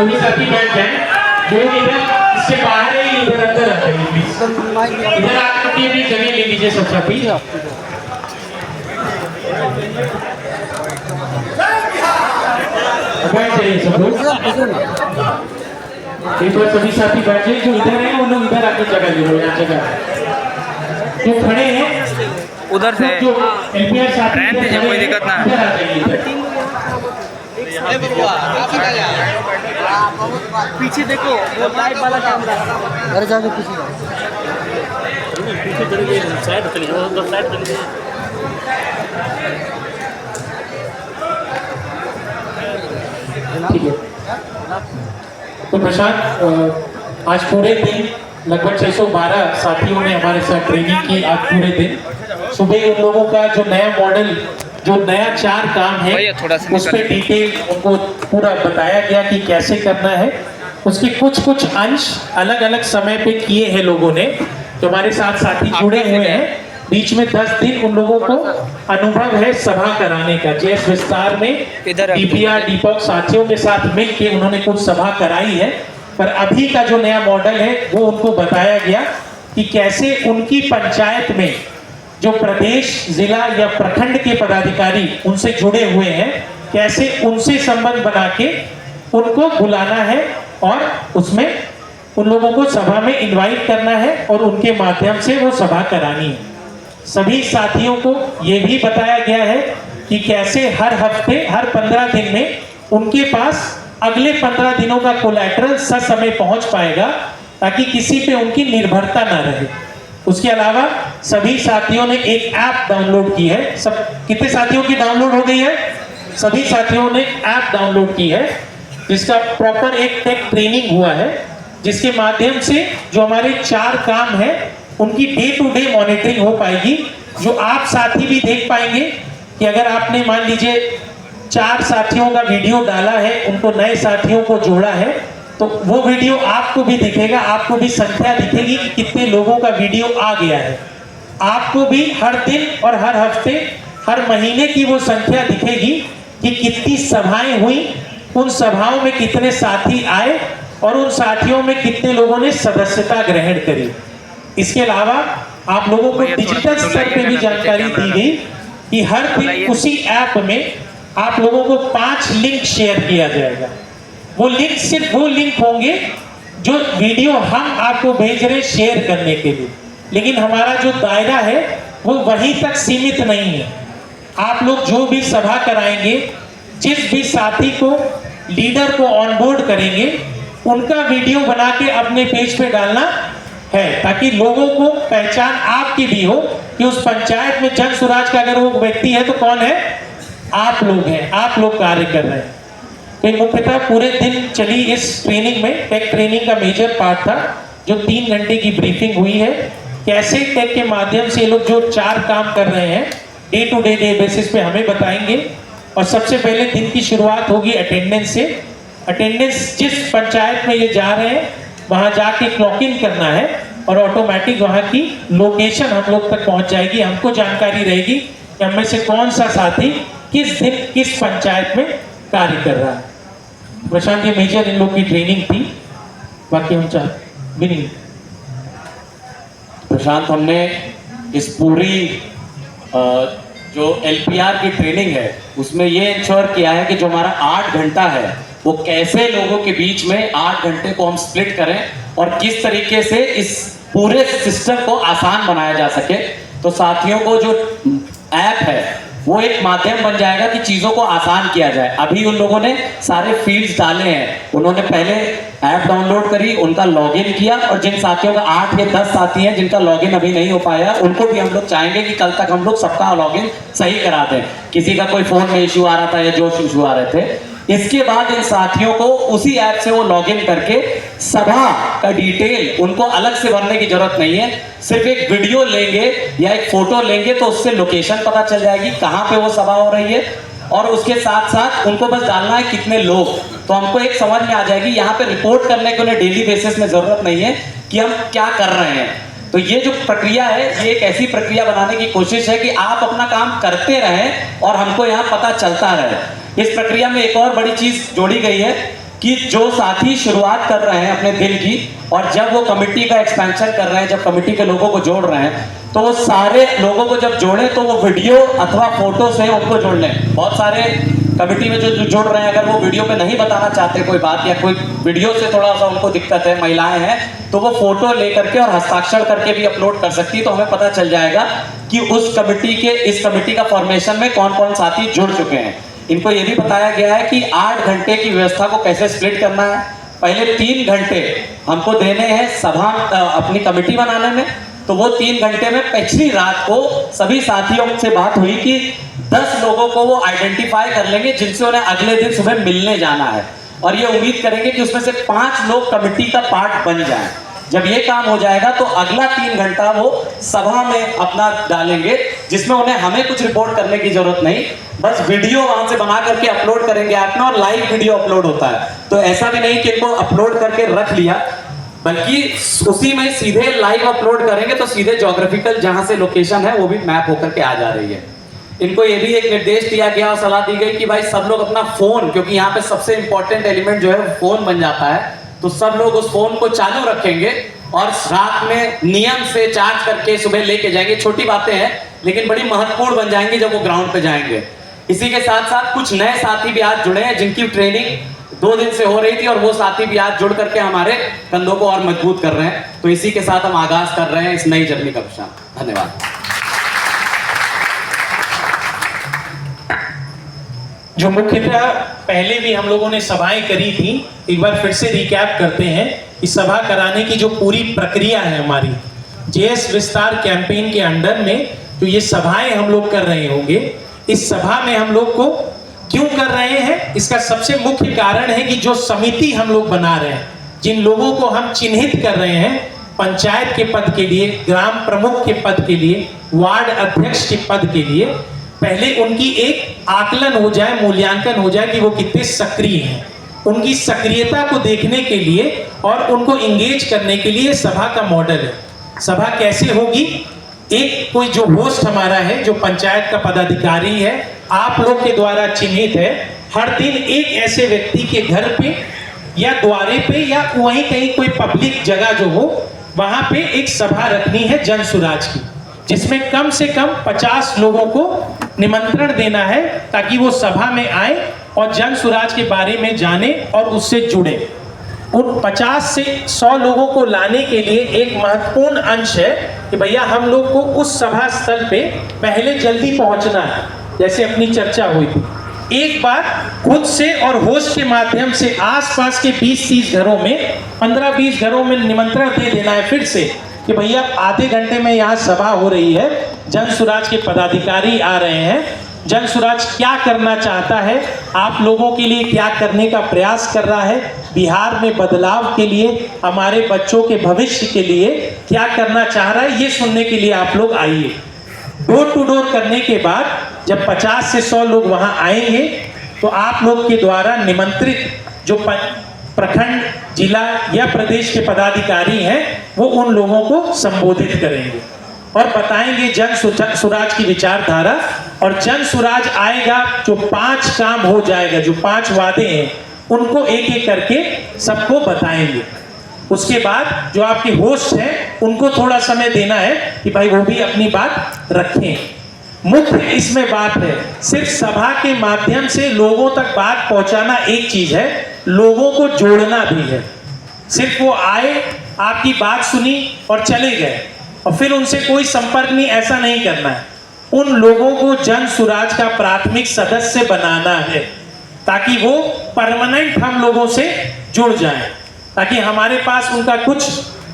सभी साथी बैठ जाए। लोग इधर इससे बाहर है, इधर अंदर आ जाइए प्लीज। इधर आकर भी जगह ले लीजिए सब साथी। बैठ जाइए सब लोग। एक बार सभी साथी बैठ जाइए। जो इधर है वो लोग इधर आकर जगह ले लो। यहाँ जगह जो खड़े हैं उधर से जो एलपीआर साथी रहने दीजिए, कोई दिक्कत ना है। इधर आ जाइए इधर। पीछे देखो वो लाइट वाला कैमरा, घर जाके पीछे पीछे चले गए, साइड चले जाओ, उधर साइड चले जाओ। ठीक है। तो प्रशांत, आज पूरे दिन लगभग 612 साथियों ने हमारे साथ ट्रेनिंग की। आज पूरे दिन सुबह उन लोगों का जो नया मॉडल, जो नया 4 काम है उस पर डिटेल उनको पूरा बताया गया कि कैसे करना है। उसके कुछ अंश अलग अलग समय पे किए हैं लोगों ने। जो हमारे साथ साथी जुड़े हुए हैं, बीच में 10 दिन उन लोगों को अनुभव है सभा कराने का। जेएस विस्तार में डीपीआर डीपॉक साथियों के साथ मिलकर उन्होंने कुछ सभा कराई है। पर अभी का जो नया मॉडल है वो उनको बताया गया कि कैसे उनकी पंचायत में जो प्रदेश, जिला या प्रखंड के पदाधिकारी उनसे जुड़े हुए हैं, कैसे उनसे संबंध बना के उनको बुलाना है और उसमें उन लोगों को सभा में इनवाइट करना है और उनके माध्यम से वो सभा करानी है। सभी साथियों को ये भी बताया गया है कि कैसे हर हफ्ते, हर 15 दिन में उनके पास अगले 15 दिनों का कोलैटरल ससमय पहुंच पाएगा, ताकि किसी पे उनकी निर्भरता ना रहे। उसके अलावा सभी साथियों ने एक ऐप डाउनलोड की है। सब कितने साथियों की डाउनलोड हो गई है? सभी साथियों ने ऐप डाउनलोड की है, जिसका प्रॉपर एक टेक ट्रेनिंग हुआ है, जिसके माध्यम से जो हमारे 4 काम है उनकी डे टू डे मॉनिटरिंग हो पाएगी। जो आप साथी भी देख पाएंगे कि अगर आपने मान लीजिए 4 साथियों का वीडियो डाला है, उनको नए साथियों को जोड़ा है, तो वो वीडियो आपको भी दिखेगा, आपको भी संख्या दिखेगी कि कितने लोगों का वीडियो आ गया है। आपको भी हर दिन और हर हफ्ते, हर महीने की वो संख्या दिखेगी कि कितनी सभाएं हुई, उन सभाओं में कितने साथी आए और उन साथियों में कितने लोगों ने सदस्यता ग्रहण करी। इसके अलावा आप लोगों को डिजिटल स्तर पे भी जानकारी दी गई कि हर दिन उसी ऐप में आप लोगों को 5 लिंक शेयर किया जाएगा। वो लिंक सिर्फ वो लिंक होंगे जो वीडियो हम आपको भेज रहे शेयर करने के लिए, लेकिन हमारा जो दायरा है वो वहीं तक सीमित नहीं है। आप लोग जो भी सभा कराएंगे, जिस भी साथी को, लीडर को ऑनबोर्ड करेंगे, उनका वीडियो बना के अपने पेज पे डालना है, ताकि लोगों को पहचान आपकी भी हो कि उस पंचायत में जन स्वराज का अगर वो व्यक्ति है तो कौन है? आप लोग हैं, आप लोग कार्य कर रहे हैं। तो मुख्यतः पूरे दिन चली इस ट्रेनिंग में टेक ट्रेनिंग का मेजर पार्ट था, जो 3 घंटे की ब्रीफिंग हुई है। कैसे टेक के माध्यम से लोग जो 4 काम कर रहे हैं डे टू डे बेसिस पे हमें बताएंगे। और सबसे पहले दिन की शुरुआत होगी अटेंडेंस से। अटेंडेंस जिस पंचायत में ये जा रहे हैं वहां जाके क्लॉक इन करना है और ऑटोमेटिक वहां की लोकेशन हम लोग तक पहुंच जाएगी। हमको जानकारी रहेगी कि हम में से कौन सा साथी किस दिन किस पंचायत में कार्य कर रहा है। प्रशांत, ये मेजर इन लोग की ट्रेनिंग थी। बाकी हम चाह प्रशांत, हमने इस पूरी जो एलपीआर की ट्रेनिंग है उसमें ये इंश्योर किया है कि जो हमारा 8 घंटा है वो कैसे लोगों के बीच में 8 घंटे को हम स्प्लिट करें और किस तरीके से इस पूरे सिस्टम को आसान बनाया जा सके। तो साथियों को जो ऐप है वो एक माध्यम बन जाएगा कि चीज़ों को आसान किया जाए। अभी उन लोगों ने सारे फील्ड्स डाले हैं, उन्होंने पहले ऐप डाउनलोड करी, उनका लॉगिन किया, और जिन साथियों का 8 या 10 साथी हैं जिनका लॉगिन अभी नहीं हो पाया, उनको भी हम लोग चाहेंगे कि कल तक हम लोग सबका लॉगिन सही करा दें। किसी का कोई फ़ोन में इशू आ रहा था या जो इशू आ रहे थे, इसके बाद इन साथियों को उसी ऐप से वो लॉगिन करके सभा का डिटेल उनको अलग से भरने की जरूरत नहीं है। सिर्फ एक वीडियो लेंगे या एक फोटो लेंगे तो उससे लोकेशन पता चल जाएगी कहाँ पे वो सभा हो रही है, और उसके साथ साथ उनको बस डालना है कितने लोग, तो हमको एक समझ में आ जाएगी। यहाँ पे रिपोर्ट करने के उन्हें डेली बेसिस में जरूरत नहीं है कि हम क्या कर रहे हैं। तो ये जो प्रक्रिया है ये एक ऐसी प्रक्रिया बनाने की कोशिश है कि आप अपना काम करते रहें और हमको यहाँ पता चलता रहे। इस प्रक्रिया में एक और बड़ी चीज जोड़ी गई है कि जो साथी शुरुआत कर रहे हैं अपने दिल की, और जब वो कमेटी का एक्सपेंशन कर रहे हैं, जब कमेटी के लोगों को जोड़ रहे हैं, तो वो सारे लोगों को जब जोड़े तो वो वीडियो अथवा फोटो से उनको जोड़ लें। बहुत सारे कमेटी में जो जुड़ रहे हैं, अगर वो वीडियो पे नहीं बताना चाहते कोई बात, या कोई वीडियो से थोड़ा सा उनको दिक्कत है, महिलाएं हैं, तो वो फोटो ले करके और हस्ताक्षर करके भी अपलोड कर सकती है। तो हमें पता चल जाएगा कि उस कमेटी के, इस कमेटी का फॉर्मेशन में कौन कौन साथी जुड़ चुके हैं। इनको ये भी बताया गया है कि 8 घंटे की व्यवस्था को कैसे स्प्लिट करना है। पहले 3 घंटे हमको देने हैं सभा अपनी कमेटी बनाने में, तो वो 3 घंटे में पिछली रात को सभी साथियों से बात हुई कि 10 लोगों को वो आइडेंटिफाई कर लेंगे जिनसे उन्हें अगले दिन सुबह मिलने जाना है, और ये उम्मीद करेंगे कि उसमें से 5 लोग कमेटी का पार्ट बन जाएं। जब ये काम हो जाएगा तो अगला 3 घंटा वो सभा में अपना डालेंगे, जिसमें उन्हें हमें कुछ रिपोर्ट करने की जरूरत नहीं, बस वीडियो वहां से बना करके अपलोड करेंगे ऐप में, और लाइव वीडियो अपलोड होता है। तो ऐसा भी नहीं कि इनको अपलोड करके रख लिया, बल्कि उसी में सीधे लाइव अपलोड करेंगे, तो सीधे ज्योग्राफिकल जहां से लोकेशन है वो भी मैप होकर के आ जा रही है। इनको ये भी एक निर्देश दिया गया और सलाह दी गई कि भाई सब लोग अपना फोन, क्योंकि यहाँ पे सबसे इंपॉर्टेंट एलिमेंट जो है फोन बन जाता है, तो सब लोग उस फोन को चालू रखेंगे और रात में नियम से चार्ज करके सुबह लेके जाएंगे। छोटी बातें हैं लेकिन बड़ी महत्वपूर्ण बन जाएंगी जब वो ग्राउंड पे जाएंगे। इसी के साथ साथ कुछ नए साथी भी आज जुड़े हैं जिनकी ट्रेनिंग 2 दिन से हो रही थी, और वो साथी भी आज जुड़ करके हमारे कंधों को और मजबूत कर रहे हैं। तो इसी के साथ हम आगाज कर रहे हैं इस नई जर्नी का विषय। धन्यवाद। जो मुख्यतः पहले भी हम लोगों ने सभाएं करी थी, एक बार फिर से रिकैप करते हैं। इस सभा कराने की जो पूरी प्रक्रिया है हमारी जेएस विस्तार कैंपेन के अंडर में, तो ये सभाएं हम लोग कर रहे होंगे। इस सभा में हम लोग को क्यों कर रहे हैं, इसका सबसे मुख्य कारण है कि जो समिति हम लोग बना रहे हैं, जिन लोगों को हम चिन्हित कर रहे हैं पंचायत के पद के लिए, ग्राम प्रमुख के पद के लिए, वार्ड अध्यक्ष के पद के लिए, पहले उनकी एक आकलन हो जाए, मूल्यांकन हो जाए कि वो कितने सक्रिय हैं। उनकी सक्रियता को देखने के लिए और उनको इंगेज करने के लिए सभा का मॉडल है। सभा कैसे होगी, एक कोई जो होस्ट हमारा है, जो पंचायत का पदाधिकारी है, आप लोग के द्वारा चिन्हित है, हर दिन एक ऐसे व्यक्ति के घर पे या द्वारे पे या वहीं कहीं कोई पब्लिक जगह जो हो, वहां पे एक सभा रखनी है जन सुराज की, जिसमें कम से कम 50 लोगों को निमंत्रण देना है ताकि वो सभा में आए और जन सुराज के बारे में जाने और उससे जुड़े। उन 50 से 100 लोगों को लाने के लिए एक महत्वपूर्ण अंश है कि भैया हम लोग को उस सभा स्थल पे पहले जल्दी पहुंचना है। जैसे अपनी चर्चा हुई थी, एक बार खुद से और होस्ट के माध्यम से आसपास के 20-30 घरों में, 15-20 घरों में निमंत्रण दे देना है फिर से कि भैया आधे घंटे में यहाँ सभा हो रही है, जन सुराज के पदाधिकारी आ रहे हैं, जन सुराज क्या करना चाहता है, आप लोगों के लिए क्या करने का प्रयास कर रहा है, बिहार में बदलाव के लिए, हमारे बच्चों के भविष्य के लिए क्या करना चाह रहा है, ये सुनने के लिए आप लोग आइए। डोर टू डोर करने के बाद जब 50 से 100 लोग वहां आएंगे तो आप लोग के द्वारा निमंत्रित जो प्रखंड, जिला या प्रदेश के पदाधिकारी हैं, वो उन लोगों को संबोधित करेंगे और बताएंगे जन सुराज की विचारधारा। और जन सुराज आएगा, जो 5 काम हो जाएगा, जो 5 वादे हैं, उनको एक एक करके सबको बताएंगे। उसके बाद जो आपके होस्ट हैं उनको थोड़ा समय देना है कि भाई वो भी अपनी बात रखें। मुख्य इसमें बात है, सिर्फ सभा के माध्यम से लोगों तक बात पहुंचाना एक चीज है, लोगों को जोड़ना भी है। सिर्फ वो आए, आपकी बात सुनी और चले गए और फिर उनसे कोई संपर्क नहीं, ऐसा नहीं करना है। उन लोगों को जन सुराज का प्राथमिक सदस्य बनाना है ताकि वो परमानेंट हम लोगों से जुड़ जाएं, ताकि हमारे पास उनका कुछ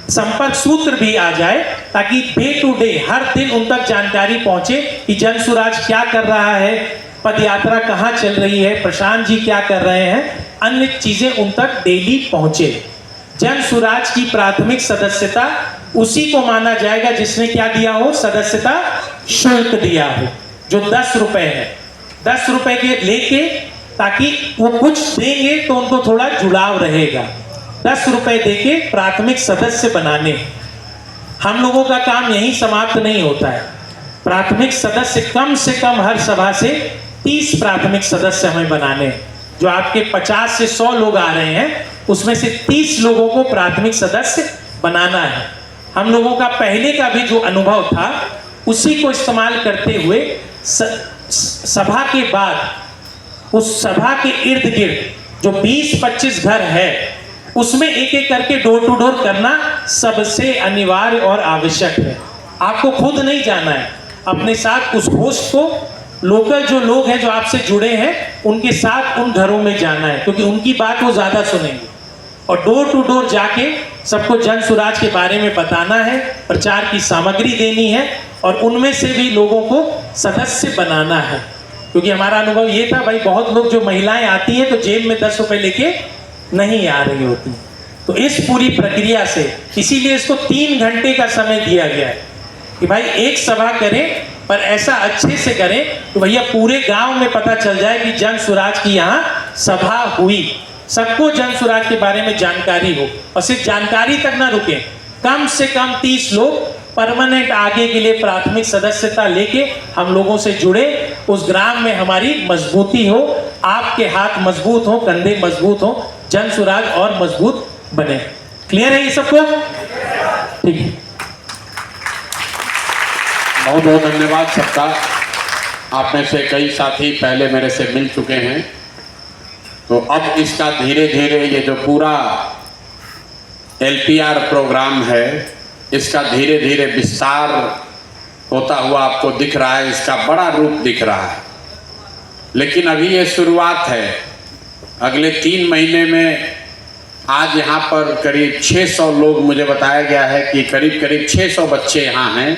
संपर्क सूत्र भी आ जाए, ताकि डे टू डे हर दिन उन तक जानकारी पहुंचे कि जन सुराज क्या कर रहा है, पद यात्रा कहाँ चल रही है, प्रशांत जी क्या कर रहे हैं, अन्य चीजें उन तक डेली पहुंचे। जन सुराज की प्राथमिक सदस्यता उसी को माना जाएगा जिसने क्या दिया हो, सदस्यता शुल्क दिया हो, जो 10 रुपए है। 10 रुपए के लेके, ताकि वो कुछ देंगे तो उनको थोड़ा जुड़ाव रहेगा। 10 रुपए देके प्राथमिक सदस्य बनाने। हम लोगों का काम यहीं समाप्त नहीं होता है। प्राथमिक सदस्य कम से कम हर सभा से 30 प्राथमिक सदस्य हमें बनाने। जो आपके 50 से 100 लोग आ रहे हैं, उसमें से 30 लोगों को प्राथमिक सदस्य बनाना है। हम लोगों का पहले का भी जो अनुभव था उसी को इस्तेमाल करते हुए सभा के बाद उस सभा के इर्द गिर्द जो 20-25 घर है उसमें एक एक करके डोर टू डोर करना सबसे अनिवार्य और आवश्यक है। आपको खुद नहीं जाना है, अपने साथ उस होस्ट को, लोकल जो लोग हैं जो आपसे जुड़े हैं उनके साथ उन घरों में जाना है, क्योंकि उनकी बात वो ज्यादा सुनेंगे। और डोर टू डोर जाके सबको जन सुराज के बारे में बताना है, प्रचार की सामग्री देनी है और उनमें से भी लोगों को सदस्य बनाना है। क्योंकि हमारा अनुभव ये था भाई, बहुत लोग जो महिलाएं आती हैं तो जेब में 10 रुपए लेके नहीं आ रही होती। तो इस पूरी प्रक्रिया से, इसीलिए इसको 3 घंटे का समय दिया गया है कि भाई एक सभा करें, पर ऐसा अच्छे से करें कि भैया पूरे गांव में पता चल जाए कि जन सुराज की यहाँ सभा हुई, सबको जन सुराज के बारे में जानकारी हो। और सिर्फ जानकारी तक ना रुके, कम से कम 30 लोग परमानेंट आगे के लिए प्राथमिक सदस्यता लेके हम लोगों से जुड़े, उस ग्राम में हमारी मजबूती हो, आपके हाथ मजबूत हो, कंधे मजबूत हो, जन सुराज और मजबूत बने। क्लियर है ये सबको? ठीक है, बहुत बहुत धन्यवाद सबका। आप में से कई साथी पहले मेरे से मिल चुके हैं, तो अब इसका धीरे धीरे ये जो पूरा LPR प्रोग्राम है इसका धीरे धीरे विस्तार होता हुआ आपको दिख रहा है, इसका बड़ा रूप दिख रहा है। लेकिन अभी ये शुरुआत है। अगले 3 महीने में आज यहाँ पर करीब 600 लोग, मुझे बताया गया है कि करीब करीब 600 बच्चे यहाँ हैं,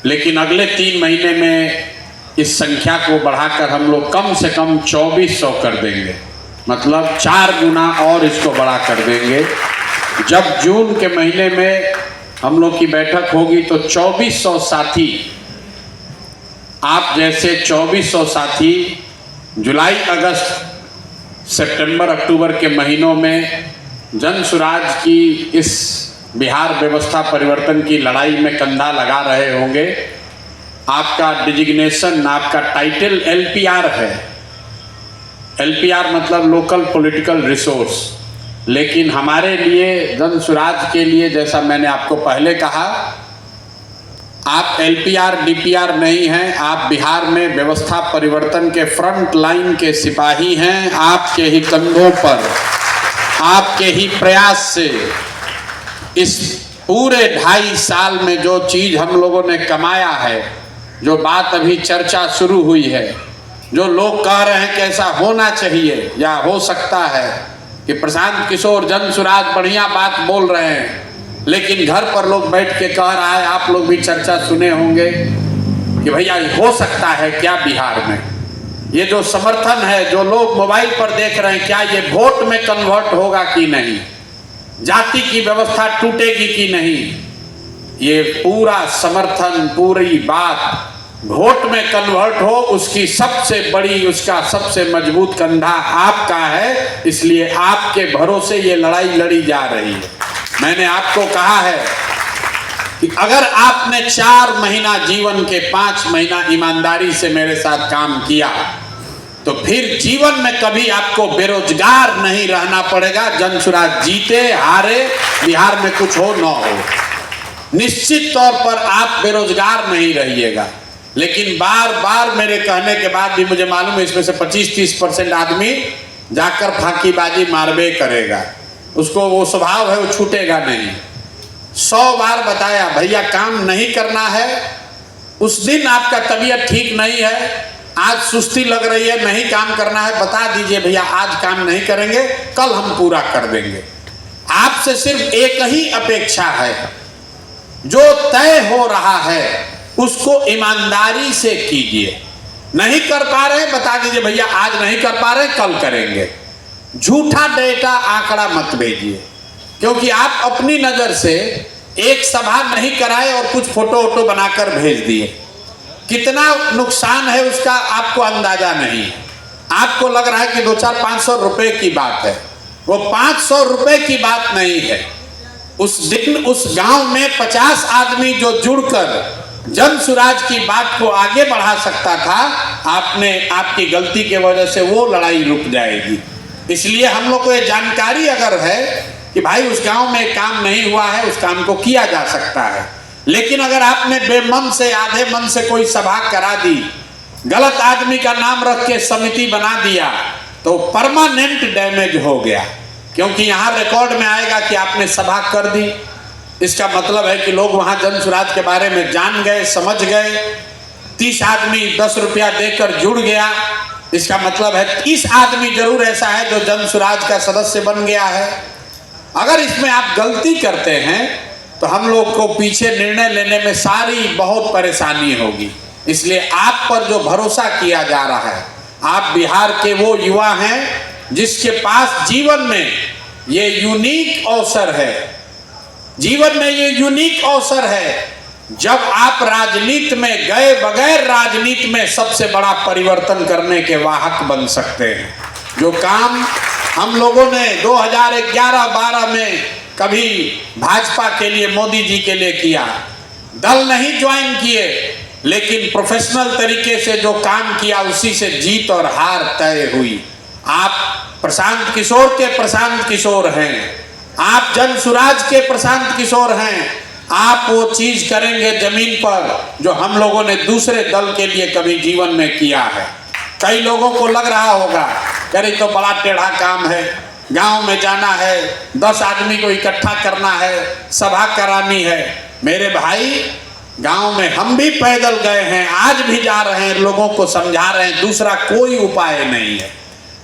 लेकिन अगले 3 महीने में इस संख्या को बढ़ाकर हम लोग कम से कम 2400 कर देंगे, मतलब 4 गुना और इसको बढ़ा कर देंगे। जब जून के महीने में हम लोग की बैठक होगी तो 2400 साथी, आप जैसे 2400 साथी जुलाई, अगस्त, सितंबर, अक्टूबर के महीनों में जन सुराज की इस बिहार व्यवस्था परिवर्तन की लड़ाई में कंधा लगा रहे होंगे। आपका डिजिग्नेशन, आपका टाइटल LPR है। LPR मतलब लोकल पॉलिटिकल रिसोर्स, लेकिन हमारे लिए, जन सुराज के लिए, जैसा मैंने आपको पहले कहा, आप LPR DPR नहीं हैं, आप बिहार में व्यवस्था परिवर्तन के फ्रंट लाइन के सिपाही हैं। आपके ही कंधों पर, आपके ही प्रयास से इस पूरे 2.5 साल में जो चीज़ हम लोगों ने कमाया है, जो बात अभी चर्चा शुरू हुई है, जो लोग कह रहे हैं कि ऐसा होना चाहिए या हो सकता है कि प्रशांत किशोर जन सुराज बढ़िया बात बोल रहे हैं, लेकिन घर पर लोग बैठ के कह रहा है, आप लोग भी चर्चा सुने होंगे कि भैया हो सकता है क्या बिहार में ये जो समर्थन है, जो लोग मोबाइल पर देख रहे हैं, क्या ये वोट में कन्वर्ट होगा कि नहीं, जाति की व्यवस्था टूटेगी कि नहीं। ये पूरा समर्थन, पूरी बात वोट में कन्वर्ट हो, उसकी सबसे बड़ी, उसका सबसे मजबूत कंधा आपका है। इसलिए आपके भरोसे ये लड़ाई लड़ी जा रही है। मैंने आपको कहा है कि अगर आपने 4 महीना जीवन के 5 महीना ईमानदारी से मेरे साथ काम किया तो फिर जीवन में कभी आपको बेरोजगार नहीं रहना पड़ेगा। जन सुराज जीते हारे, बिहार में कुछ हो न हो, निश्चित तौर पर आप बेरोजगार नहीं रहिएगा। लेकिन बार बार मेरे कहने के बाद भी मुझे मालूम है इसमें से 25-30% आदमी जाकर फांकीबाजी मारबे करेगा, उसको वो स्वभाव है, वो छूटेगा नहीं। 100 बार बताया भैया काम नहीं करना है। उस दिन आपका तबीयत ठीक नहीं है, आज सुस्ती लग रही है, नहीं काम करना है, बता दीजिए भैया आज काम नहीं करेंगे, कल हम पूरा कर देंगे। आपसे सिर्फ एक ही अपेक्षा है, जो तय हो रहा है उसको ईमानदारी से कीजिए। नहीं कर पा रहे बता दीजिए भैया आज नहीं कर पा रहे, कल करेंगे। झूठा डेटा आंकड़ा मत भेजिए, क्योंकि आप अपनी नजर से एक सभा नहीं कराए और कुछ फोटो वोटो बनाकर भेज दिए, कितना नुकसान है उसका आपको अंदाजा नहीं है। आपको लग रहा है कि 200-500 रुपए की बात है, वो 500 रुपए की बात नहीं है। उस दिन उस गांव में 50 आदमी जो जुड़कर जन सुराज की बात को आगे बढ़ा सकता था, आपकी गलती की वजह से वो लड़ाई रुक जाएगी। इसलिए हम लोग को ये जानकारी अगर है कि भाई उस गांव में काम नहीं हुआ है, उस काम को किया जा सकता है। लेकिन अगर आपने बेमन से, आधे मन से कोई सभा करा दी, गलत आदमी का नाम रख के समिति बना दिया, तो परमानेंट डैमेज हो गया। क्योंकि यहाँ रिकॉर्ड में आएगा कि आपने सभा कर दी। इसका मतलब है कि लोग वहाँ जन सुराज के बारे में जान गए, समझ गए। 30 आदमी 10 रुपया देकर जुड़ गया, इसका मतलब है 30 आदमी जरूर ऐसा है जो जन सुराज का सदस्य बन गया है। अगर इसमें आप गलती करते हैं तो हम लोग को पीछे निर्णय लेने में सारी बहुत परेशानी होगी। इसलिए आप पर जो भरोसा किया जा रहा है, आप बिहार के वो युवा हैं जिसके पास जीवन में ये यूनिक अवसर है, जीवन में ये यूनिक अवसर है जब आप राजनीति में गए बगैर राजनीति में सबसे बड़ा परिवर्तन करने के वाहक बन सकते हैं। जो काम हम लोगों ने 2011-12 में कभी भाजपा के लिए, मोदी जी के लिए किया, दल नहीं ज्वाइन किए, लेकिन प्रोफेशनल तरीके से जो काम किया उसी से जीत और हार तय हुई। आप प्रशांत किशोर के प्रशांत किशोर हैं, आप जन सुराज के प्रशांत किशोर हैं। आप वो चीज करेंगे जमीन पर जो हम लोगों ने दूसरे दल के लिए कभी जीवन में किया है। कई लोगों को लग रहा होगा अरे तो बड़ा टेढ़ा काम है, गांव में जाना है, 10 आदमी को इकट्ठा करना है, सभा करानी है। मेरे भाई, गांव में हम भी पैदल गए हैं, आज भी जा रहे हैं, लोगों को समझा रहे हैं, दूसरा कोई उपाय नहीं है।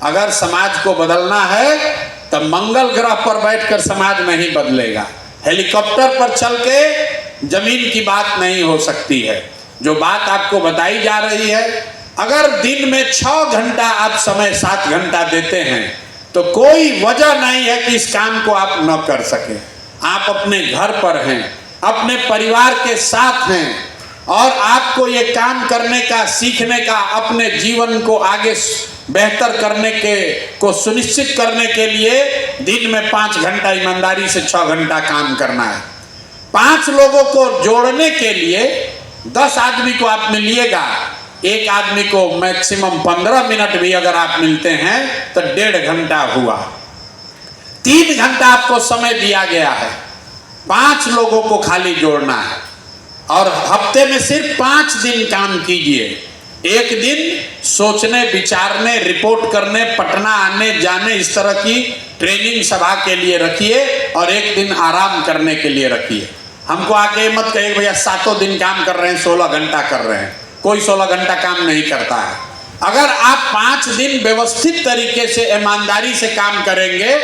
अगर समाज को बदलना है तो मंगल ग्रह पर बैठकर समाज नहीं बदलेगा, हेलीकॉप्टर पर चल के जमीन की बात नहीं हो सकती है। जो बात आपको बताई जा रही है, अगर दिन में 6 घंटा आप समय 7 घंटा देते हैं तो कोई वजह नहीं है कि इस काम को आप न कर सकें। आप अपने घर पर हैं, अपने परिवार के साथ हैं और आपको ये काम करने का, सीखने का, अपने जीवन को आगे बेहतर करने के को सुनिश्चित करने के लिए दिन में 5 घंटा ईमानदारी से 6 घंटा काम करना है। 5 लोगों को जोड़ने के लिए 10 आदमी को आप मिलिएगा, एक आदमी को मैक्सिमम 15 मिनट भी अगर आप मिलते हैं तो 1.5 घंटा हुआ। 3 घंटा आपको समय दिया गया है, 5 लोगों को खाली जोड़ना है और हफ्ते में सिर्फ 5 दिन काम कीजिए। एक दिन सोचने, विचारने, रिपोर्ट करने, पटना आने जाने, इस तरह की ट्रेनिंग सभा के लिए रखिए और एक दिन आराम करने के लिए रखिए। हमको आके मत कहिए भैया 7 दिन काम कर रहे हैं, 16 घंटा कर रहे हैं। कोई 16 घंटा काम नहीं करता है। अगर आप 5 दिन व्यवस्थित तरीके से, ईमानदारी से काम करेंगे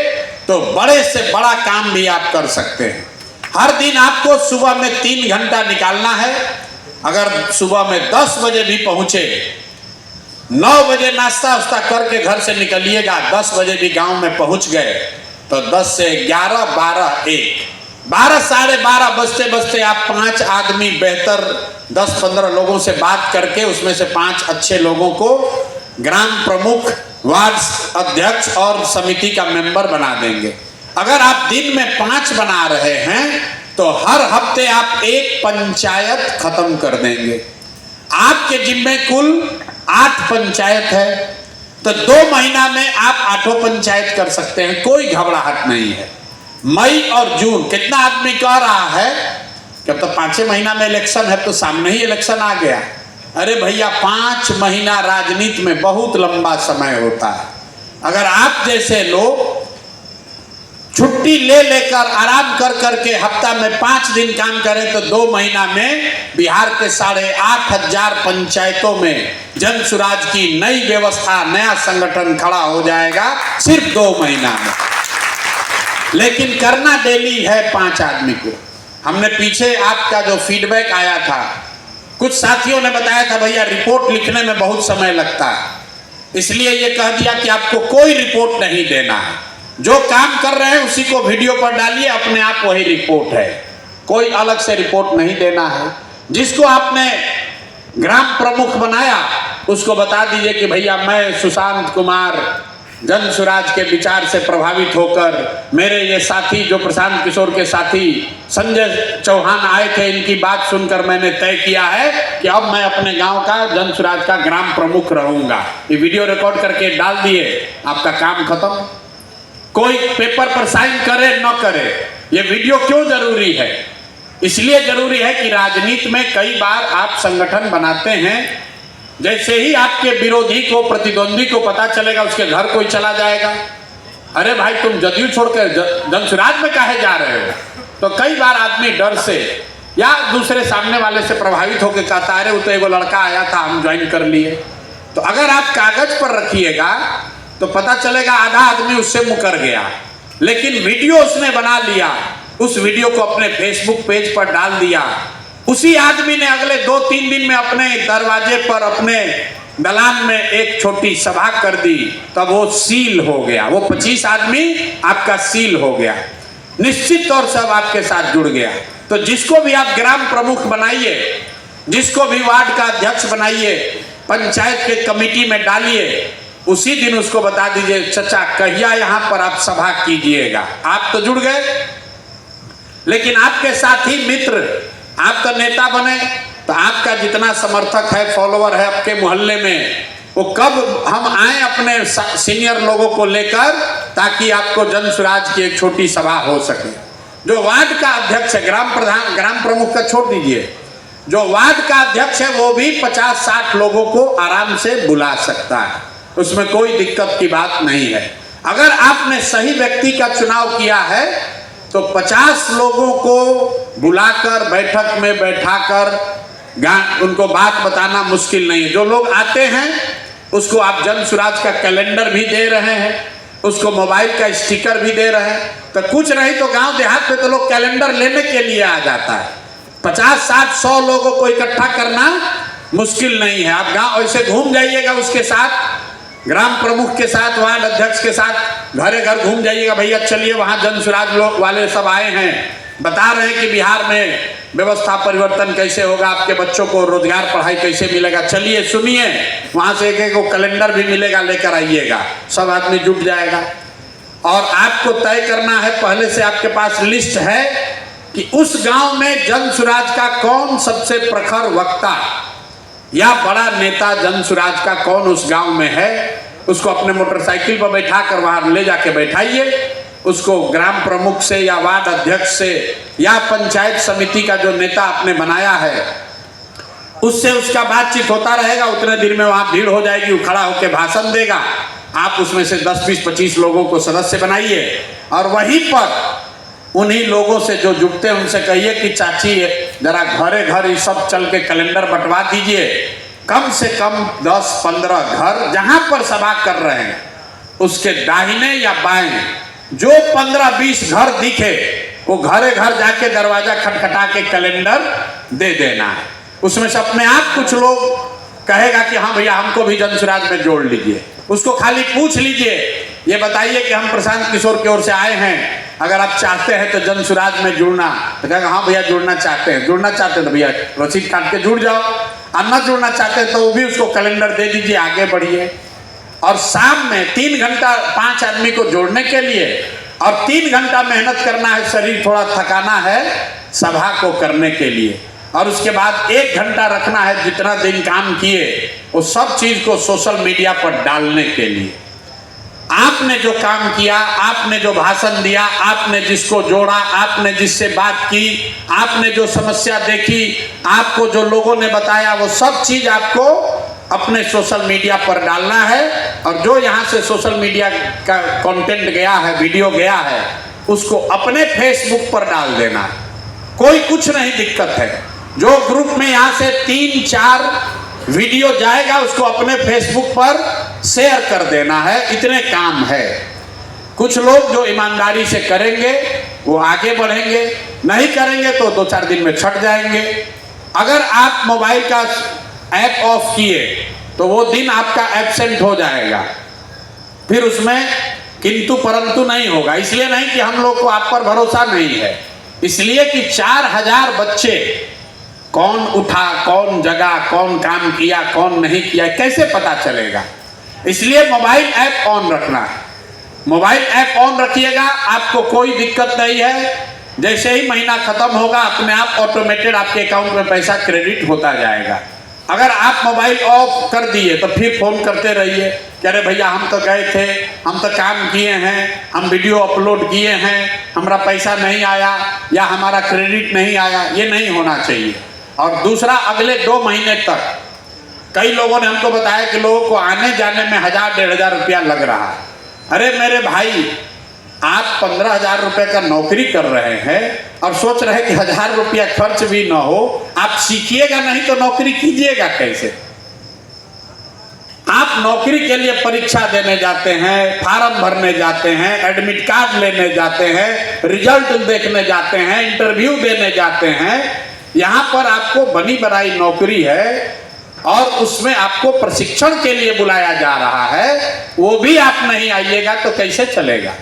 तो बड़े से बड़ा काम भी आप कर सकते हैं। हर दिन आपको सुबह में 3 घंटा निकालना है। अगर सुबह में 10 बजे भी पहुंचे, 9 बजे नाश्ता वास्ता करके घर से निकलिएगा, 10 बजे भी गांव में पहुंच गए तो 10 से 11, 12, 1, 12, साढ़े 12 बजते बजते आप 5 आदमी बेहतर 10-15 लोगों से बात करके उसमें से 5 अच्छे लोगों को ग्राम प्रमुख, वार्ड अध्यक्ष और समिति का मेंबर बना देंगे। अगर आप दिन में 5 बना रहे हैं तो हर हफ्ते आप 1 पंचायत खत्म कर देंगे। आपके जिम्मे कुल 8 पंचायत है तो 2 महीना में आप 8 पंचायत कर सकते हैं, कोई घबराहट नहीं है। मई और जून, कितना आदमी कह रहा है कि अब तो 5 महीना में इलेक्शन है, तो सामने ही इलेक्शन आ गया। अरे भैया, 5 महीना राजनीति में बहुत लंबा समय होता है। अगर आप जैसे लोग छुट्टी ले लेकर आराम कर करके हफ्ता में 5 दिन काम करें तो 2 महीना में बिहार के 8,500 पंचायतों में जन सुराज की नई व्यवस्था, नया संगठन खड़ा हो जाएगा, सिर्फ 2 महीना में। लेकिन करना डेली है 5 आदमी को। हमने पीछे आपका जो फीडबैक आया था, कुछ साथियों ने बताया था भैया रिपोर्ट लिखने में बहुत समय लगता है, इसलिए ये कह दिया कि आपको कोई रिपोर्ट नहीं देना है, जो काम कर रहे हैं उसी को वीडियो पर डालिए, अपने आप वही रिपोर्ट है, कोई अलग से रिपोर्ट नहीं देना है। जिसको आपने ग्राम प्रमुख बनाया उसको बता दीजिए कि भैया मैं सुशांत कुमार जन सुराज के विचार से प्रभावित होकर मेरे ये साथी जो प्रशांत किशोर के साथी संजय चौहान आए थे, इनकी बात सुनकर मैंने तय किया है कि अब मैं अपने गांव का जन सुराज का ग्राम प्रमुख रहूंगा। ये वीडियो रिकॉर्ड करके डाल दिए, आपका काम खत्म। कोई पेपर पर साइन करे न करे, ये वीडियो क्यों जरूरी है? इसलिए जरूरी है कि राजनीति में कई बार आप संगठन बनाते हैं, जैसे ही आपके विरोधी को, प्रतिद्वंदी को पता चलेगा, उसके घर कोई चला जाएगा, अरे भाई तुम जदयू छोड़कर जन सुराज में काहे जा रहे हो? तो कई बार आदमी डर से या दूसरे सामने वाले से प्रभावित होकर कहता है अरे वो तो एगो लड़का आया था, हम ज्वाइन कर लिए। तो अगर आप कागज पर रखिएगा तो पता चलेगा आधा आदमी उससे मुकर गया, लेकिन वीडियो उसने बना लिया, उस वीडियो को अपने फेसबुक पेज पर डाल दिया, उसी आदमी ने अगले 2-3 दिन में अपने दरवाजे पर, अपने दलान में एक छोटी सभा कर दी, तब वो सील हो गया। वो 25 आदमी आपका सील हो गया, निश्चित तौर से अब आपके साथ जुड़ गया। तो जिसको भी आप ग्राम प्रमुख बनाइए, जिसको भी वार्ड का अध्यक्ष बनाइए, पंचायत के कमेटी में डालिए, उसी दिन उसको बता दीजिए चचा कहिया यहाँ पर आप सभा कीजिएगा। आप तो जुड़ गए, लेकिन आपके साथी मित्र, आप तो नेता बने, तो आपका जितना समर्थक है, फॉलोवर है आपके मोहल्ले में, वो कब हम आए अपने सीनियर लोगों को लेकर, ताकि आपको जन सुराज की एक छोटी सभा हो सके। जो वार्ड का अध्यक्ष है, ग्राम प्रधान, ग्राम प्रमुख का छोड़ दीजिए, जो वार्ड का अध्यक्ष है वो भी 50-60 लोगों को आराम से बुला सकता है, उसमें कोई दिक्कत की बात नहीं है। अगर आपने सही व्यक्ति का चुनाव किया है तो 50 लोगों को बुलाकर बैठक में बैठाकर उनको बात बताना मुश्किल नहीं है। जो लोग आते हैं उसको आप जन सुराज का कैलेंडर भी दे रहे हैं, उसको मोबाइल का स्टिकर भी दे रहे हैं, तो कुछ नहीं तो गांव देहात में तो लोग कैलेंडर लेने के लिए आ जाता है। 50-60-100 लोगों को इकट्ठा करना मुश्किल नहीं है। आप गांव ऐसे घूम जाइएगा, उसके साथ, ग्राम प्रमुख के साथ, वार्ड अध्यक्ष के साथ घरे घर घूम जाइएगा, भैया चलिए वहाँ जन सुराज लोग वाले सब आए हैं, बता रहे हैं कि बिहार में व्यवस्था परिवर्तन कैसे होगा, आपके बच्चों को रोजगार पढ़ाई कैसे मिलेगा, चलिए सुनिए, वहाँ से एक को कैलेंडर भी मिलेगा, लेकर आइएगा। सब आदमी जुट जाएगा। और आपको तय करना है, पहले से आपके पास लिस्ट है कि उस गांव में जन सुराज का कौन सबसे प्रखर वक्ता या बड़ा नेता जन सुराज का कौन उस गांव में है, उसको अपने मोटरसाइकिल पर बैठा कर वहां ले जाके बैठाइए, उसको ग्राम प्रमुख से या वार्ड अध्यक्ष से या पंचायत समिति का जो नेता आपने बनाया है उससे उसका बातचीत होता रहेगा। उतने दिन में वहां भीड़ हो जाएगी, वो खड़ा होकर भाषण देगा, आप उसमें से 10-20-25 लोगों को सदस्य बनाइए और वहीं पर उन्हीं लोगों से जो जुटते हैं उनसे कहिए कि चाची जरा घरे घर ये सब चल के कैलेंडर बंटवा दीजिए। कम से कम 10-15 घर जहां पर सभा कर रहे हैं उसके दाहिने या बाएं जो 15-20 घर दिखे, वो घरे घर जाके दरवाजा खटखटा के कैलेंडर दे देना है। उसमें से अपने आप कुछ लोग कहेगा कि हाँ भैया हमको भी जन सुराज में जोड़ लीजिए। उसको खाली पूछ लीजिए, ये बताइए कि हम प्रशांत किशोर की ओर से आए हैं, अगर आप चाहते हैं तो जन सुराज में जुड़ना, तो कहेगा हाँ भैया जुड़ना चाहते हैं। जुड़ना चाहते हैं तो भैया रसीद काट के जुड़ जाओ, और न जुड़ना चाहते हैं तो वो भी उसको कैलेंडर दे दीजिए, आगे बढ़िए। और शाम में 3 घंटा 5 आदमी को जोड़ने के लिए और 3 घंटा मेहनत करना है, शरीर थोड़ा थकाना है सभा को करने के लिए, और उसके बाद 1 घंटा रखना है जितना दिन काम किए वो सब चीज को सोशल मीडिया पर डालने के लिए। आपने जो काम किया, आपने जो भाषण दिया, आपने जिसको जोड़ा, आपने जिससे बात की, आपने जो समस्या देखी, आपको जो लोगों ने बताया, वो सब चीज आपको अपने सोशल मीडिया पर डालना है। और जो यहाँ से सोशल मीडिया का कंटेंट गया है, वीडियो गया है, उसको अपने फेसबुक पर डाल देना है। कोई कुछ नहीं दिक्कत है। जो ग्रुप में यहाँ से 3-4 वीडियो जाएगा उसको अपने फेसबुक पर शेयर कर देना है, इतने काम है। कुछ लोग जो ईमानदारी से करेंगे वो आगे बढ़ेंगे, नहीं करेंगे तो 2-4 दिन में छट जाएंगे। अगर आप मोबाइल का ऐप ऑफ किए तो वो दिन आपका एब्सेंट हो जाएगा, फिर उसमें किंतु परंतु नहीं होगा। इसलिए नहीं कि हम लोग को आप पर भरोसा नहीं है, इसलिए कि 4000 बच्चे, कौन उठा, कौन जगा, कौन काम किया, कौन नहीं किया, कैसे पता चलेगा? इसलिए मोबाइल ऐप ऑन रखना है। मोबाइल ऐप ऑन रखिएगा, आपको कोई दिक्कत नहीं है। जैसे ही महीना खत्म होगा अपने आप ऑटोमेटेड आपके अकाउंट में पैसा क्रेडिट होता जाएगा। अगर आप मोबाइल ऑफ कर दिए तो फिर फोन करते रहिए कि अरे भैया हम तो गए थे, हम तो काम किए हैं, हम वीडियो अपलोड किए हैं, हमारा पैसा नहीं आया या हमारा क्रेडिट नहीं आया। ये नहीं होना चाहिए। और दूसरा, अगले 2 महीने तक कई लोगों ने हमको बताया कि लोगों को आने जाने में 1000-1500 रुपया लग रहा है। अरे मेरे भाई, आप 15,000 रुपये का नौकरी कर रहे हैं और सोच रहे हैं कि 1000 रुपया खर्च भी ना हो। आप सीखिएगा नहीं तो नौकरी कीजिएगा कैसे? आप नौकरी के लिए परीक्षा देने जाते हैं, फार्म भरने जाते हैं, एडमिट कार्ड लेने जाते हैं, रिजल्ट देखने जाते हैं, इंटरव्यू देने जाते हैं। यहाँ पर आपको बनी बनाई नौकरी है और उसमें आपको प्रशिक्षण के लिए बुलाया जा रहा है, वो भी आप नहीं आइएगा तो कैसे चलेगा?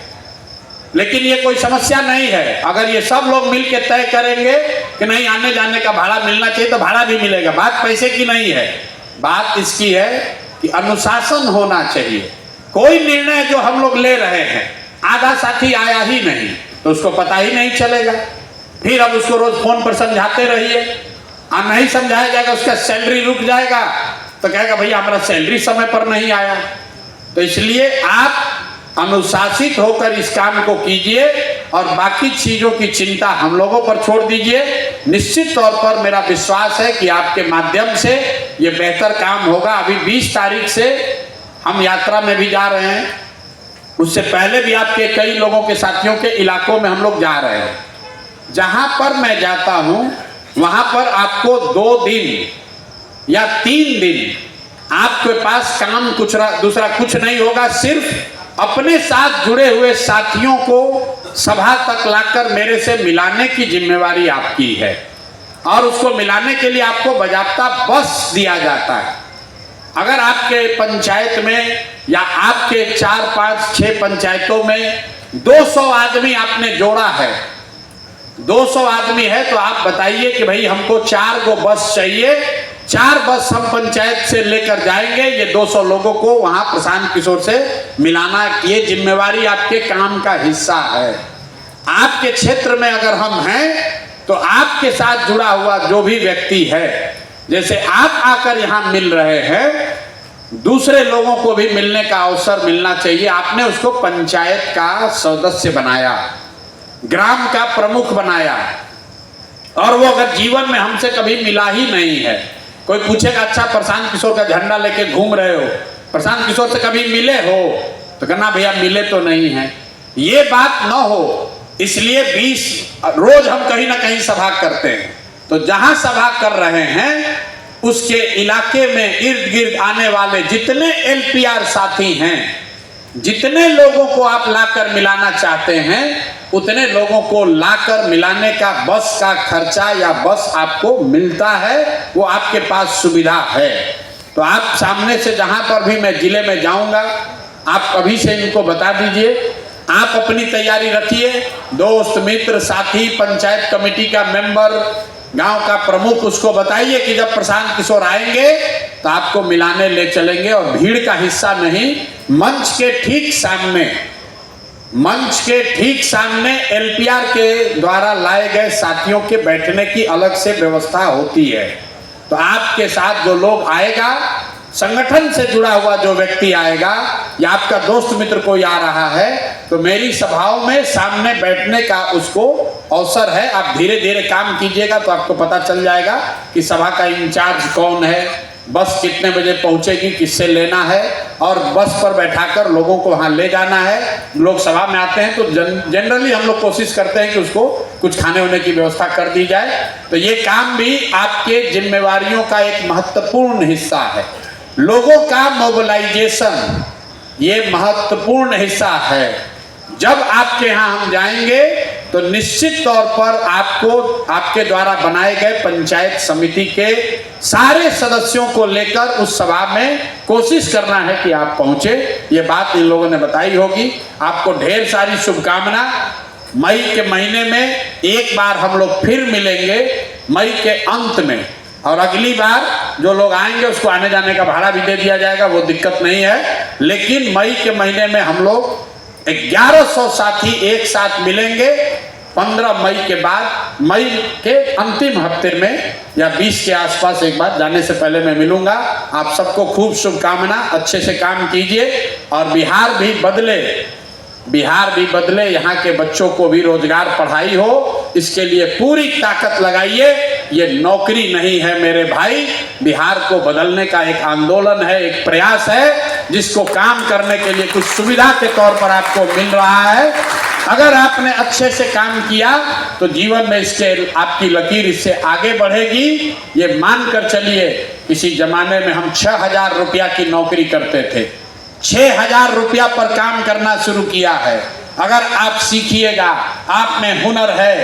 लेकिन ये कोई समस्या नहीं है। अगर ये सब लोग मिलकर तय करेंगे कि नहीं आने जाने का भाड़ा मिलना चाहिए तो भाड़ा भी मिलेगा। बात पैसे की नहीं है, बात इसकी है कि अनुशासन होना चाहिए। कोई निर्णय जो हम लोग ले रहे हैं, आधा साथी आया ही नहीं तो उसको पता ही नहीं चलेगा। फिर अब उसको रोज फोन पर समझाते रहिए, और नहीं समझाया जाएगा उसका सैलरी रुक जाएगा तो कहेगा भैया हमारा सैलरी समय पर नहीं आया। तो इसलिए आप अनुशासित होकर इस काम को कीजिए और बाकी चीजों की चिंता हम लोगों पर छोड़ दीजिए। निश्चित तौर पर मेरा विश्वास है कि आपके माध्यम से ये बेहतर काम होगा। अभी 20 तारीख से हम यात्रा में भी जा रहे हैं, उससे पहले भी आपके कई लोगों के साथियों के इलाकों में हम लोग जा रहे हैं। जहां पर मैं जाता हूं वहां पर आपको 2 दिन या 3 दिन आपके पास काम दूसरा कुछ नहीं होगा। सिर्फ अपने साथ जुड़े हुए साथियों को सभा तक लाकर मेरे से मिलाने की जिम्मेवारी आपकी है और उसको मिलाने के लिए आपको बाजाप्ता बस दिया जाता है। अगर आपके पंचायत में या आपके 4, 5, 6 पंचायतों में 200 आदमी आपने जोड़ा है, 200 आदमी है तो आप बताइए कि भाई हमको 4 गो बस चाहिए, 4 बस हम पंचायत से लेकर जाएंगे। ये 200 लोगों को वहां प्रशांत किशोर से मिलाना, ये जिम्मेवारी आपके काम का हिस्सा है। आपके क्षेत्र में अगर हम हैं तो आपके साथ जुड़ा हुआ जो भी व्यक्ति है, जैसे आप आकर यहाँ मिल रहे हैं, दूसरे लोगों को भी मिलने का अवसर मिलना चाहिए। आपने उसको पंचायत का सदस्य बनाया, ग्राम का प्रमुख बनाया और वो अगर जीवन में हमसे कभी मिला ही नहीं है, कोई पूछेगा अच्छा प्रशांत किशोर का झंडा लेके घूम रहे हो, प्रशांत किशोर से कभी मिले हो? तो कहना भैया मिले तो नहीं है। ये बात न हो, इसलिए 20 रोज हम कहीं ना कहीं सभा करते हैं। तो जहां सभा कर रहे हैं उसके इलाके में इर्द गिर्द आने वाले जितने LPR साथी हैं, जितने लोगों को आप लाकर मिलाना चाहते हैं, उतने लोगों को लाकर मिलाने का बस का खर्चा या बस आपको मिलता है, वो आपके पास सुविधा है। तो आप सामने से जहां पर भी मैं जिले में जाऊंगा, आप अभी से इनको बता दीजिए, आप अपनी तैयारी रखिए। दोस्त मित्र साथी, पंचायत कमेटी का मेंबर, गांव का प्रमुख, उसको बताइए कि जब प्रशांत किशोर आएंगे तो आपको मिलाने ले चलेंगे। और भीड़ का हिस्सा नहीं, मंच के ठीक सामने LPR के द्वारा लाए गए साथियों के बैठने की अलग से व्यवस्था होती है। तो आपके साथ जो लोग आएगा, संगठन से जुड़ा हुआ जो व्यक्ति आएगा या आपका दोस्त मित्र कोई आ रहा है, तो मेरी सभाओं में सामने बैठने का उसको अवसर है। आप धीरे धीरे काम कीजिएगा तो आपको पता चल जाएगा कि सभा का इंचार्ज कौन है, बस कितने बजे पहुंचेगी, किससे लेना है, और बस पर बैठाकर लोगों को वहां ले जाना है। लोग सभा में आते हैं तो जनरली हम लोग कोशिश करते हैं कि उसको कुछ खाने होने की व्यवस्था कर दी जाए। तो ये काम भी आपके जिम्मेवारियों का एक महत्वपूर्ण हिस्सा है। लोगों का मोबिलाइजेशन ये महत्वपूर्ण हिस्सा है। जब आपके यहाँ हम जाएंगे तो निश्चित तौर पर आपको आपके द्वारा बनाए गए पंचायत समिति के सारे सदस्यों को लेकर उस सभा में कोशिश करना है कि आप पहुंचे। ये बात इन लोगों ने बताई होगी। आपको ढेर सारी शुभकामना। मई के महीने में एक बार हम लोग फिर मिलेंगे, मई के अंत में, और अगली बार जो लोग आएंगे उसको आने जाने का भाड़ा भी दे दिया जाएगा, वो दिक्कत नहीं है। लेकिन मई के महीने में हम लोग 1100 साथी एक साथ मिलेंगे। 15 मई के बाद, मई के अंतिम हफ्ते में या 20 के आसपास एक बार, जाने से पहले मैं मिलूंगा। आप सबको खूब शुभकामना, अच्छे से काम कीजिए और बिहार भी बदले, यहाँ के बच्चों को भी रोजगार, पढ़ाई हो, इसके लिए पूरी ताकत लगाइए। ये नौकरी नहीं है मेरे भाई, बिहार को बदलने का एक आंदोलन है, एक प्रयास है, जिसको काम करने के लिए कुछ सुविधा के तौर पर आपको मिल रहा है। अगर आपने अच्छे से काम किया तो जीवन में इसके आपकी लकीर इससे आगे बढ़ेगी। ये मानकर चलिए, किसी जमाने में हम 6000 रुपया की नौकरी करते थे, 6000 रुपया पर काम करना शुरू किया है। अगर आप सीखिएगा, आप में हुनर है,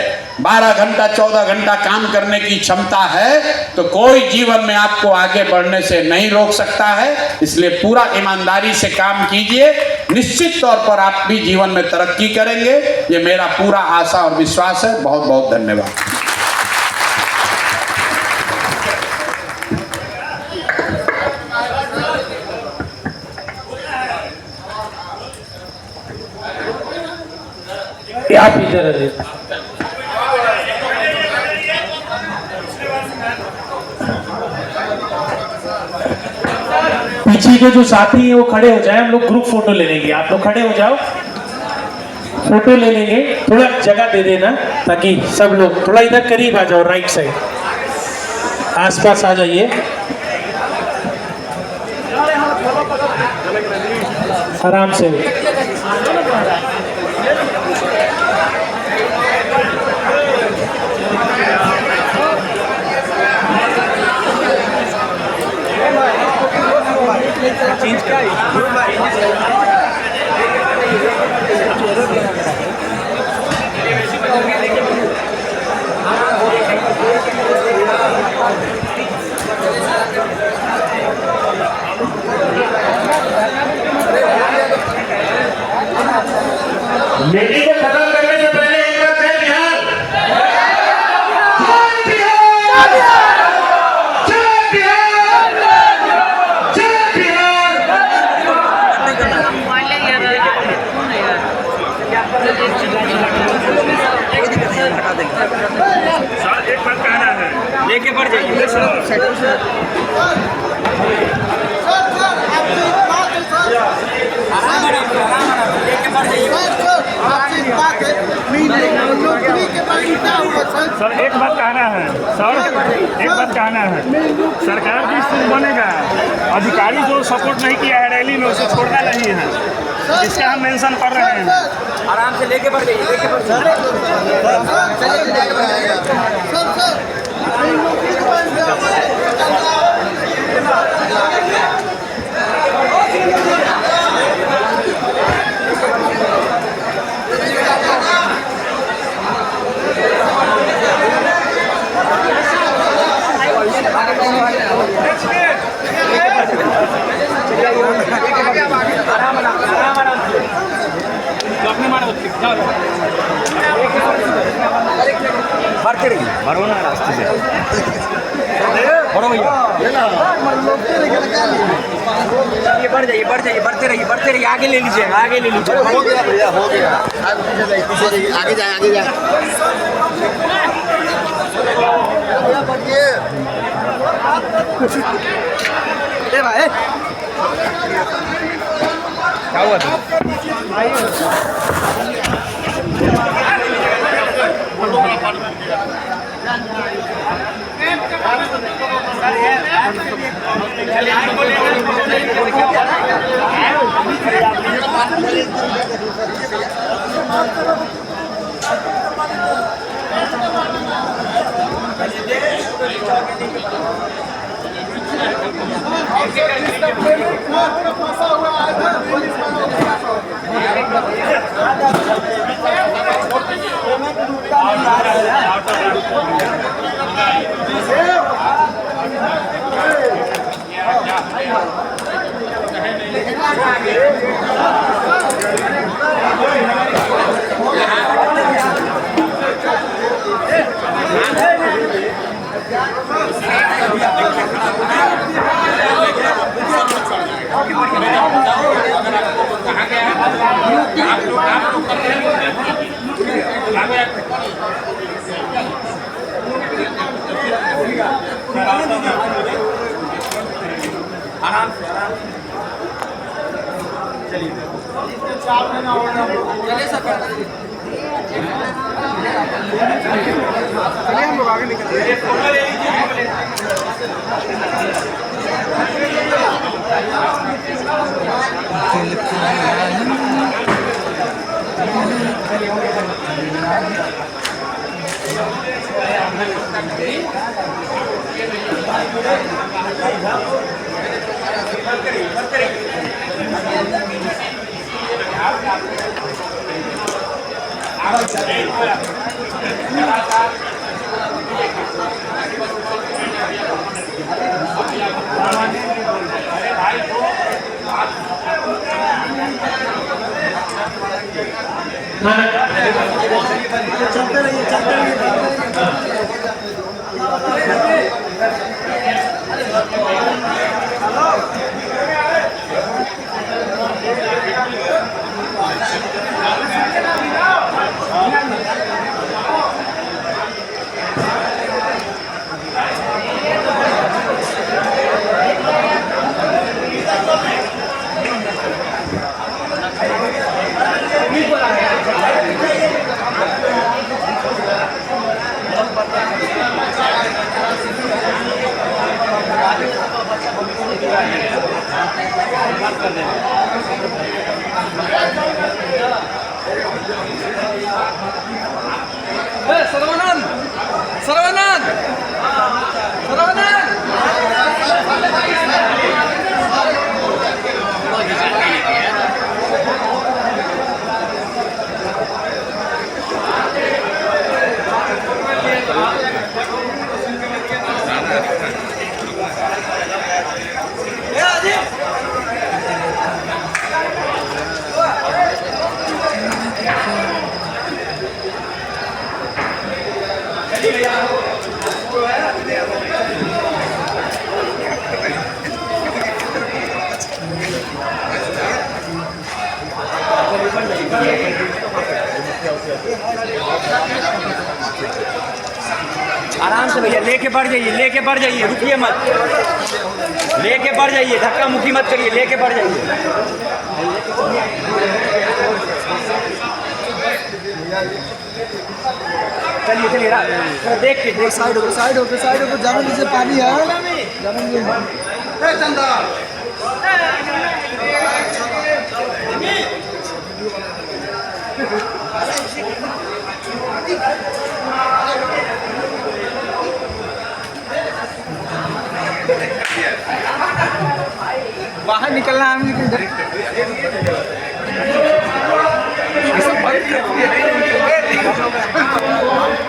12 घंटा 14 घंटा काम करने की क्षमता है, तो कोई जीवन में आपको आगे बढ़ने से नहीं रोक सकता है। इसलिए पूरा ईमानदारी से काम कीजिए, निश्चित तौर पर आप भी जीवन में तरक्की करेंगे, ये मेरा पूरा आशा और विश्वास है। बहुत बहुत धन्यवाद। आप इधर आ जाइए। पीछे के जो साथी हैं वो खड़े हो जाए, हम लोग ग्रुप फोटो ले लेंगे। आप लोग खड़े हो जाओ, फोटो ले लेंगे। थोड़ा जगह दे देना ताकि सब लोग थोड़ा इधर करीब आ जाओ, राइट साइड आसपास आ जाइए। आराम से मीटिंग को खत्म करने से पहले एक बार जय बिहार, जय बिहार, जय बिहार। एक बात कहना है, लेके बढ़ जाइए। सर एक बात कहना है, सरकार भी स्थिर बनेगा, अधिकारी जो सपोर्ट नहीं किया है रैली में उसे छोड़ना नहीं है, इसका हम मेंशन कर रहे हैं। आराम से लेके बढ़ जाइए, लेके बढ़ बढ़ते रहिए, बढ़ो ना रास्ते से, बढ़ो भैया, ये बढ़ जाइए, बढ़ते रहिए, आगे ले लीजिए, हो गया भैया, हो गया, आगे जाए, भाई क्या हुआ था? हम लोग आगे निकल चलते रहिए सर्वानंद सर्वानंद सर्वानंद आराम से भैया, लेके बढ़ जाइए, रुकिए मत, लेके बढ़ जाइए, धक्का मुक्की मत करिए, लेके बढ़ जाइए। चलिए चलिए देख के साइड होकर जाने दीजिए, पानी है जाने दीजिए। चंदा बाहर निकलना है।